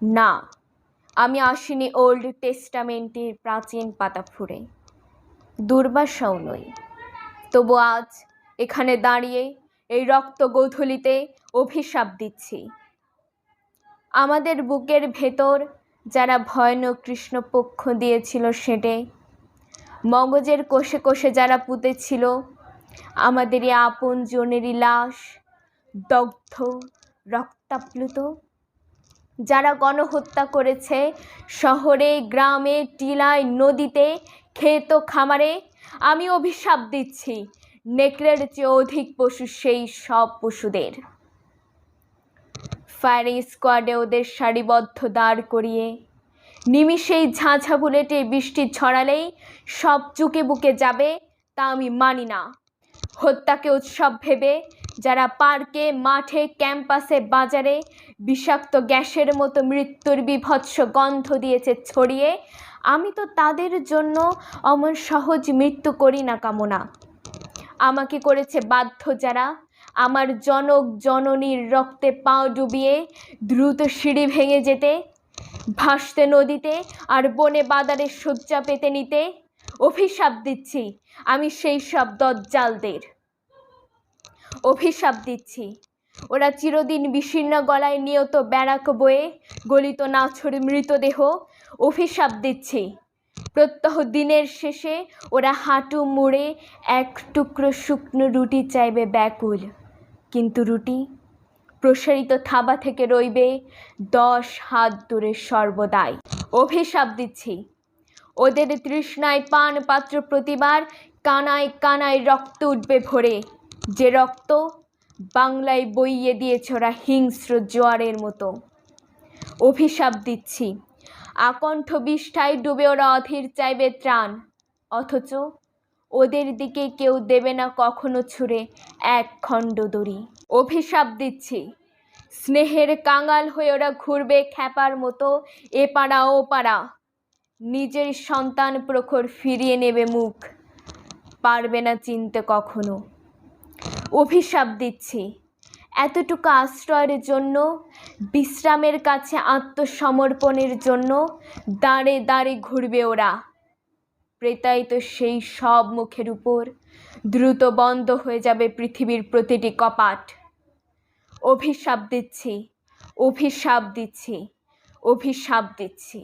না, আমি আসিনি ওল্ড টেস্টামেন্টের প্রাচীন পাতা ফুঁড়ে, দুর্বাসাও নই। তবু আজ এখানে দাঁড়িয়ে এই রক্ত গোধূলিতে অভিশাপ দিচ্ছি। আমাদের বুকের ভেতর যারা ভয়ানক কৃষ্ণপক্ষ দিয়েছিল সেটে, মগজের কোষে কোষে যারা পুঁতেছিল আমাদেরই আপন জনেরই লাশ, দগ্ধ রক্তাপ্লুত, যারা গণহত্যা করেছে শহরে, গ্রামে, টিলায়, নদীতে, ক্ষেত খামারে, আমি অভিশাপ দিচ্ছি নেকড়ের চেয়ে অধিক পশু সেই সব পশুদের। ফায়ারিং স্কোয়াডে ওদের সারিবদ্ধ দাঁড় করিয়ে নিমিষেই ঝাঁঝা বুলেটে বৃষ্টি ছড়ালেই সব চুকে বুকে যাবে, তা আমি মানি না। হত্যাকে উৎসব ভেবে যারা পার্কে, মাঠে, ক্যাম্পাসে, বাজারে বিষাক্ত গ্যাসের মতো মৃত্যুর বীভৎস গন্ধ দিয়েছে ছড়িয়ে, আমি তো তাদের জন্য অমন সহজ মৃত্যু করি না কামনা। আমাকে করেছে বাধ্য যারা আমার জনক জননীর রক্তে পা ডুবিয়ে দ্রুত সিঁড়ি ভেঙে যেতে, ভাসতে নদীতে আর বনে বাদারে শয্যা পেতে নিতে। অভিশাপ দিচ্ছি আমি সেই সব দজ্জালদের। অভিশাপ দিচ্ছি ওরা চিরদিন বিশীর্ণ গলায় নিয়ত ব্যারাক বয়ে গলিত নাছর মৃতদেহ। অভিশাপ দিচ্ছি প্রত্যহ দিনের শেষে ওরা হাঁটু মুড়ে এক টুকরো শুকনো রুটি চাইবে ব্যাকুল, কিন্তু রুটি প্রসারিত থাবা থেকে রইবে 10 হাত দূরে সর্বদাই। অভিশাপ দিচ্ছি ওদের তৃষ্ণায় পান পাত্র প্রতিবার কানায় কানায় রক্ত উঠবে ভরে, যে রক্ত বাংলায় বইয়ে দিয়েছে ওরা হিংস্র জোয়ারের মতো। অভিশাপ দিচ্ছি আকণ্ঠ বিষ্ঠায় ডুবে ওরা অধীর চাইবে ত্রাণ, অথচ ওদের দিকে কেউ দেবে না কখনো ছুঁড়ে এক খণ্ড দড়ি। অভিশাপ দিচ্ছি স্নেহের কাঙাল হয়ে ওরা ঘুরবে খ্যাপার মতো এ পাড়া ও পাড়া, নিজের সন্তান প্রখর ফিরিয়ে নেবে মুখ, পারবে না চিনতে কখনো। অভিশাপ দিচ্ছি এতটুকু আশ্রয়ের জন্য, বিশ্রামের কাছে আত্মসমর্পণের জন্য দাঁড়ে দাঁড়ে ঘুরবে ওরা। প্রেতায়িত সেই সব মুখের উপর দ্রুত বন্ধ হয়ে যাবে পৃথিবীর প্রতিটি কপাট। অভিশাপ দিচ্ছি, অভিশাপ দিচ্ছি, অভিশাপ দিচ্ছি।